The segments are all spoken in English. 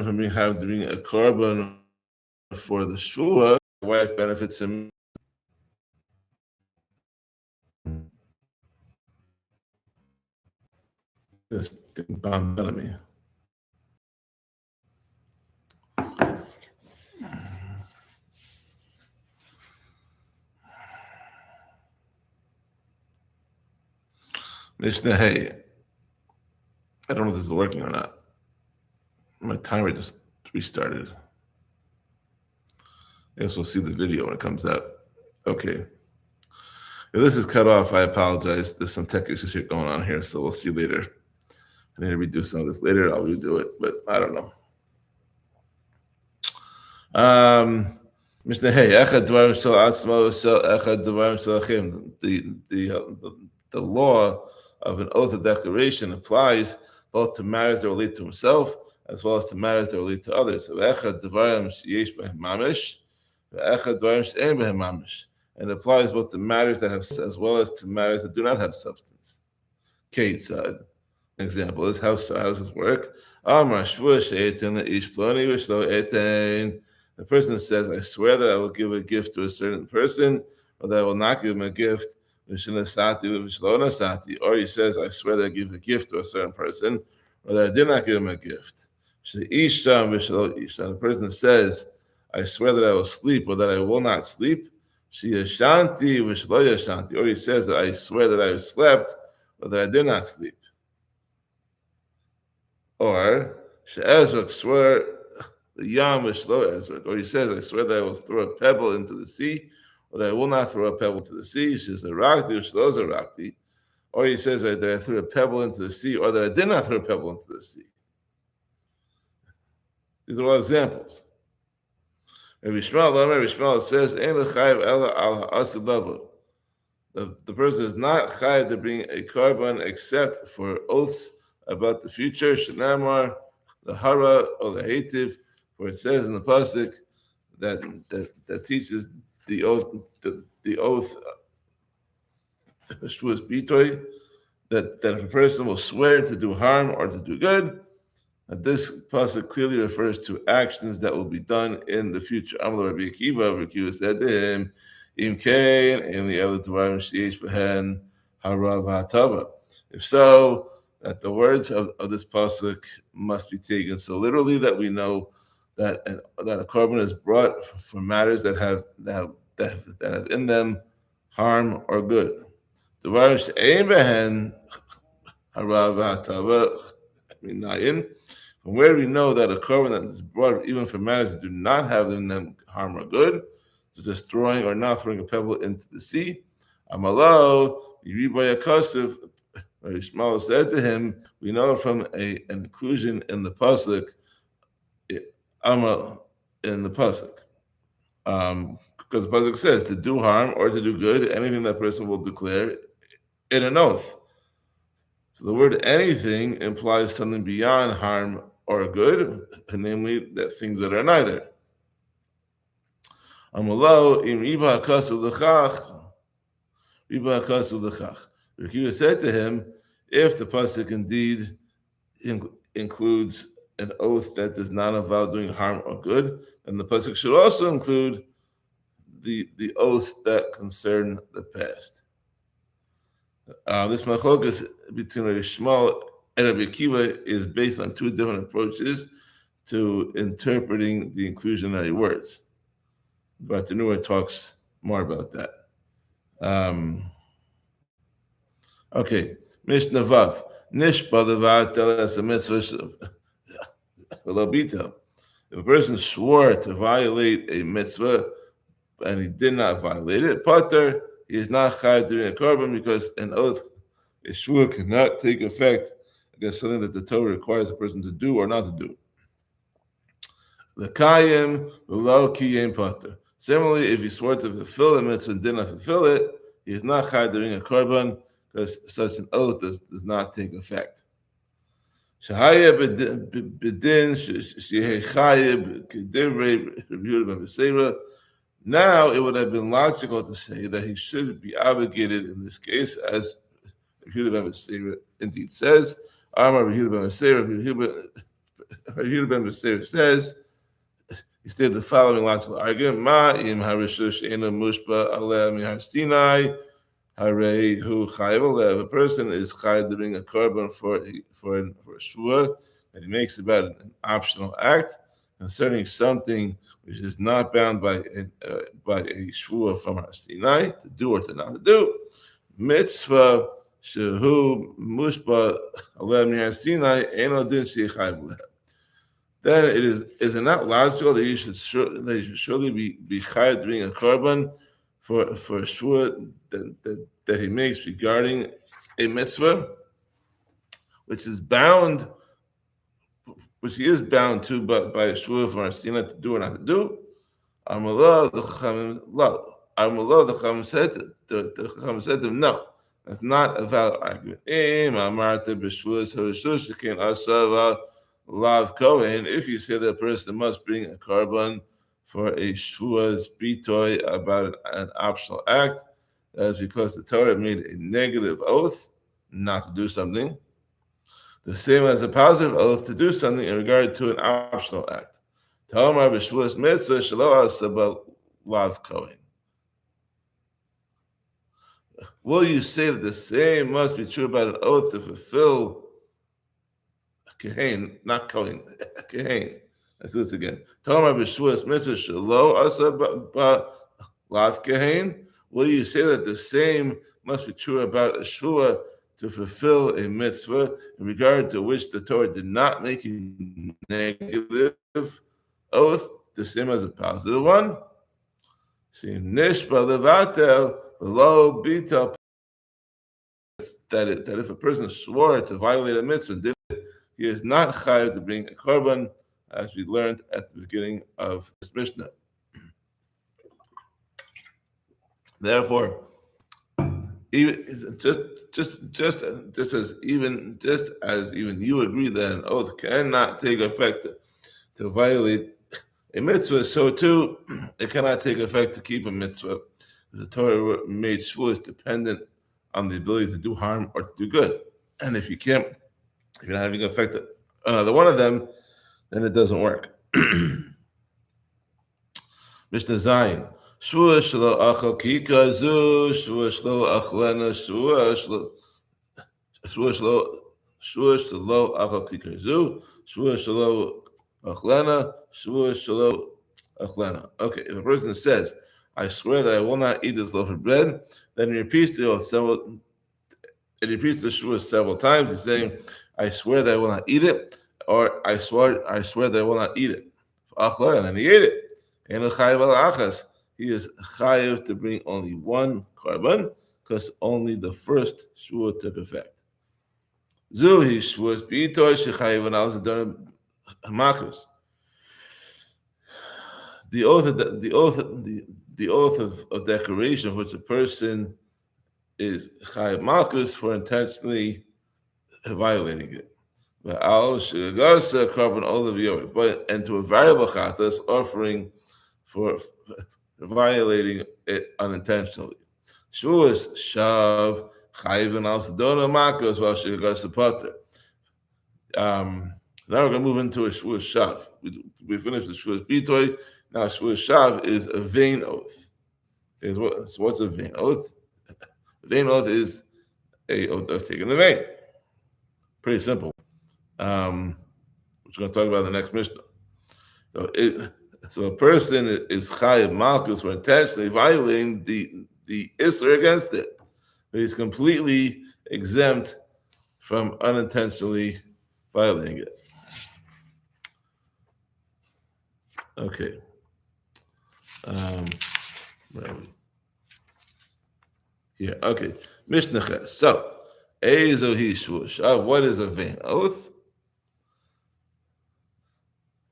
from being having to bring a korban for the Shevuos. The wife benefits him. This thing bombed out of me. Mishnah Hey. I don't know if this is working or not. My timer just restarted. I guess we'll see the video when it comes out. Okay. If this is cut off, I apologize. There's some tech issues here going on here, so we'll see later. I need to redo some of this later. I'll redo it, but I don't know. Mishnah Hey, Echad Dvarim Shel Atzmo Shel Echad Dvarim Shel Achim. The law of an oath of declaration applies both to matters that relate to himself as well as to matters that relate to others. Echad Dvarim Sheyesh Behem Mamish, Echad Dvarim She'ein Behem Mamish. And it applies both to matters that have as well as to matters that do not have substance. Kate said, an example is how does this work? The person says, I swear that I will give a gift to a certain person, or that I will not give him a gift. Or he says, I swear that I give a gift to a certain person, or that I did not give him a gift. The person says, I swear that I will sleep, or that I will not sleep. Or he says, I swear that I slept, or that I did not sleep. Or swear the yam or he says, I swear that I will throw a pebble into the sea, or that I will not throw a pebble to the sea. He says, or he says that I threw a pebble into the sea, or that I did not throw a pebble into the sea. These are all examples. Rabbi Shmuel says, the person is not chayav to bring a korban except for oaths about the future. Shenamar, the hara or the hativ, where it says in the pasuk that teaches the oath, the oath, the Shevuos bitoy, that if a person will swear to do harm or to do good, that this pasuk clearly refers to actions that will be done in the future. Amar Rabbi Akiva said to him, Im kain in the other dvarim sheyesh behen hara v'hatava. If so, that the words of this pasuk must be taken so literally that we know that a korban is brought for matters that have in them harm or good. Dvarim she'ein behen hara v'hatava minayin. From where we know that a korban that is brought even for matters that do not have in them harm or good, so just throwing or not throwing a pebble into the sea. Amalo, Yiribaya Kasev, Shmuel said to him, we know from an inclusion in the pasuk, Amal in the pasuk, because the pasuk says to do harm or to do good, anything that person will declare in an oath. So the word anything implies something beyond harm or good, namely that things that are neither. Amalo im riba kasu l'chach, riba kasu l'chach. Rekiva said to him, if the pasuk indeed includes an oath that does not involve doing harm or good, then the pasuk should also include the oaths that concern the past. This machlokas between Rabbi Shmuel and Rabbi Akiva is based on two different approaches to interpreting the inclusionary words. But the Newer talks more about that. Okay, Mishnah Vav. Nishba levar teles a mitzvah v'lo. If a person swore to violate a mitzvah and he did not violate it, pater, he is not chayav during a korban because an oath, a shvur, cannot take effect against something that the Torah requires a person to do or not to do. L'kayim v'lo kiyem pater. Similarly, if he swore to fulfill the mitzvah and did not fulfill it, he is not chayav during a korban because such an oath does not take effect. Shahaya b'din shehechayib k'divrei Rabbi Yehuda ben Beseira. Now it would have been logical to say that he should be obligated in this case, as Rabbi Yehuda ben Beseira indeed says. Amar Rabbi Yehuda ben Beseira, Yehuda ben Beseir says, he stated the following logical argument: Ma im harishush ena mushba aleh mihar Sinai, hare hu chayav aleh. If a person is chayav to bring a korban for a shvuah that he makes about an optional act concerning something which is not bound by a shvuah from Har Sinai to do or to not to do, mitzvah shehu mushba aleh mihar Sinai eno din shechayav aleh. Then is it not logical that you should surely be chayav to bring a korban for a shvuah that he makes regarding a mitzvah, which he is bound to, but by a shvuah from Har Sinai to do or not to do? Armallah, the Chacham said to him, no, that's not a valid argument. If you say that a person must bring a korban for a shvuah's bitoy about an optional act, that's because the Torah made a negative oath not to do something, the same as a positive oath to do something in regard to an optional act. Talmar b'shvuah's mitzvah shelo asa lav kohen. Will you say that the same must be true about an oath to fulfill Kehain, not Kohen, Kehain. Let's do this again. Talmar b'shvuah's mitzvah shelo asa lav Kehain. Will you say that the same must be true about a shvuah to fulfill a mitzvah in regard to which the Torah did not make a negative oath, the same as a positive one? That if a person swore to violate a mitzvah, he is not chayav to bring a korban, as we learned at the beginning of this Mishnah. Therefore, even just as even you agree that an oath cannot take effect to violate a mitzvah, so too it cannot take effect to keep a mitzvah. The Torah made shvuahs dependent on the ability to do harm or to do good, and if you're not having effect on either one of them, then it doesn't work. Mishnah Zayin. Shvuah shelo achal kikazu, shvuah shelo achlena, shvuah shelo achal kikazu, shvuah shelo achlena, shvuah shelo achlena. Okay, if a person says, I swear that I will not eat this loaf of bread, then he repeats the oath several times. He's saying, I swear that I will not eat it, or I swear that I will not eat it. And then he ate it. He is chayav to bring only one korban, because only the first shvuah took effect. Zuhi shvuahs b'itoy shechayav and also done hamakus. The oath of declaration, of which a person is chayav malchus for intentionally violating it. But and to a variable chatas offering for violating it unintentionally. Shvuahs shav chayiv and also dona malchus while she goes to potter. Now we're going to move into a shvuah shav. We finished the shvuahs bitoy. Now shvuah shav is a vain oath. So what's a vain oath? A vain oath is a oath that's taken in vain. Pretty simple. Which we're going to talk about in the next Mishnah. So a person is chayav malchus for intentionally violating the isser against it, but he's completely exempt from unintentionally violating it. Okay. Where are we? Here. Okay. Mishnah Ches. So, Ezohi shvuah. What is a vain oath?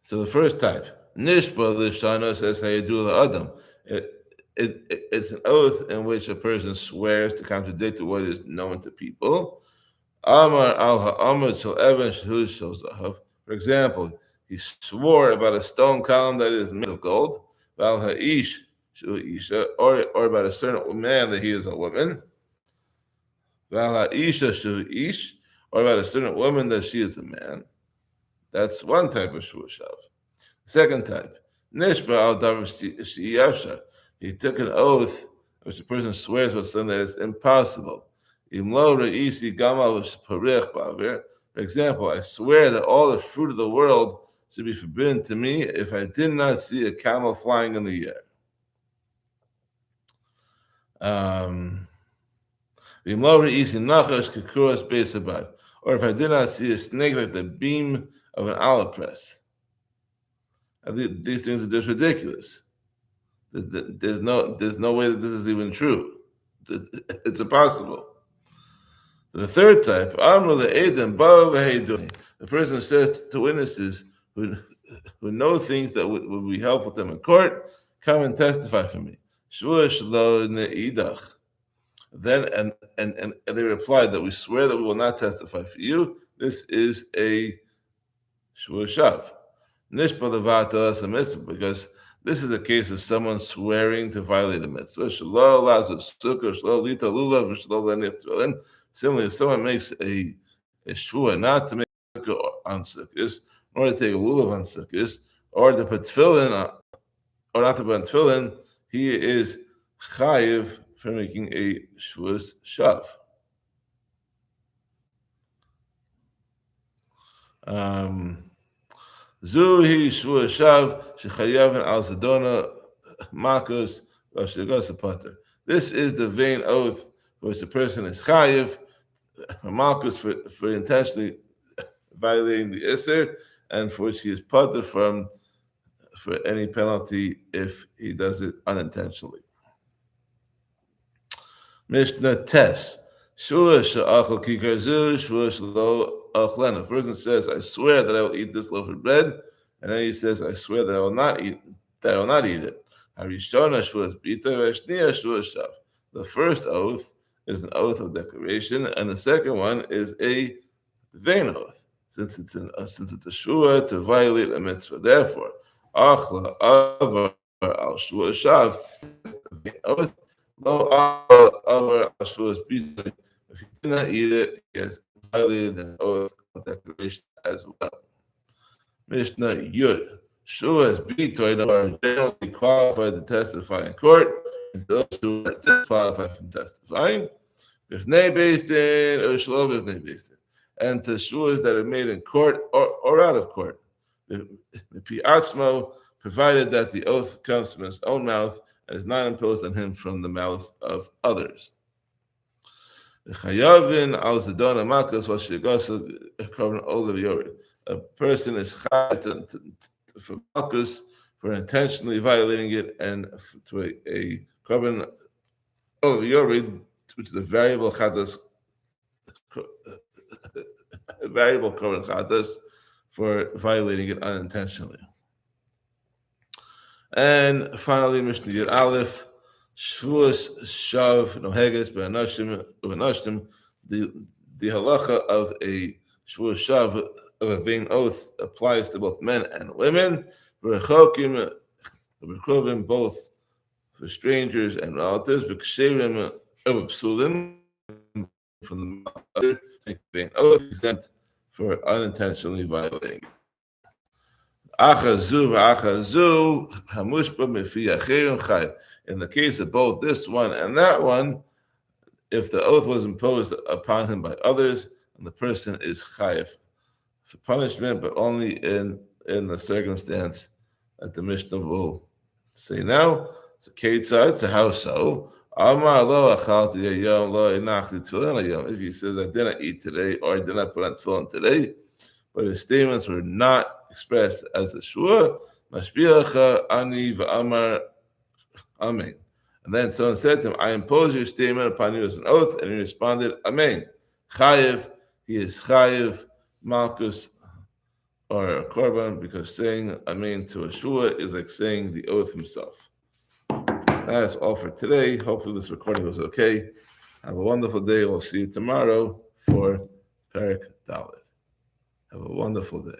So the first type, Nishba l'shana says hayadu la'adam. It's an oath in which a person swears to contradict what is known to people. Amar al ha'amad shel even shehu shel zahav. For example, he swore about a stone column that is made of gold. Val ha'ish shehu isha, or about a certain man that he is a woman. Val ha'isha shehu ish, or about a certain woman that she is a man. That's one type of Shevuos Shav. Second type, Nishba al davar sheyafshar. He took an oath which a person swears by something that is impossible. Imlo re'isi gamal parech ba'aver. For example, I swear that all the fruit of the world should be forbidden to me if I did not see a camel flying in the air. Or if I did not see a snake like the beam of an olive press. These things are just ridiculous. There's no way that this is even true. It's impossible. The third type, the person says to witnesses who know things that would be helpful to them in court, come and testify for me. Then and they replied that we swear that we will not testify for you. This is a Shevuos Shav. Nishpa levata as a mitzvah, because this is a case of someone swearing to violate a mitzvah. Similarly, if someone makes a shvua not to make on sukkahs, or to take a lulav on sukkahs, or to put tefillin, or not to put tefillin, he is chayiv for making a Shevuos Shav. Zuhi Shevuos Shav shechayav al zadona makos v'ashigos pater. This is the vain oath which the person is chayiv malchus for intentionally violating the Isser, and for which he is pater for any penalty if he does it unintentionally. Mishnah Tes. Shevuos she'achal kikar zu, Shevuos lo achlena. A person says, I swear that I will eat this loaf of bread, and then he says, I swear that I will not eat it. Harishona Shevuos bita, v'ashniya Shevuos Shav. The first oath is an oath of declaration, and the second one is a vain oath, since it's a shvua to violate a mitzvah. Therefore, achla avar al Shevuos Shav, a vain oath. Lo avar al Shevuos bita. If he did not eat it, he has violated an oath of declaration as well. Mishnah Yud. Shevuos bita are generally qualified to testify in court, and those who are disqualified from testifying. Bifnei Beis or shlo bifnei Beis, and to shevuos that are made in court or out of court. Pi atzmo, provided that the oath comes from his own mouth and is not imposed on him from the mouth of others. A person is chayav for malchus for intentionally violating it, and to a korban olav yored, which is a variable korban chatas for violating it unintentionally. And finally, Mishnah Yud Aleph, Shevuos Shav Noheges Be'anashim. The halacha of a Shevuos Shav, of a vain oath, applies to both men and women. Rechokim, both for strangers and relatives. B'ksherim psulim, from the other, vain oath exempt for unintentionally violating. In the case of both this one and that one, if the oath was imposed upon him by others, and the person is chayiv for punishment, but only in the circumstance that the Mishnah will say now. It's a ketzad, so how so? If he says, I didn't eat today, or I did not put on tefillin today, but his statements were not expressed as a shvua, mashbiacha ani v'amar amen. And then someone said to him, I impose your statement upon you as an oath, and he responded, amen. Chayiv, he is chayiv, malchus, or a korban, because saying amen to a shvua is like saying the oath himself. That's all for today. Hopefully this recording was okay. Have a wonderful day. We'll see you tomorrow for Perek Dalet. Have a wonderful day.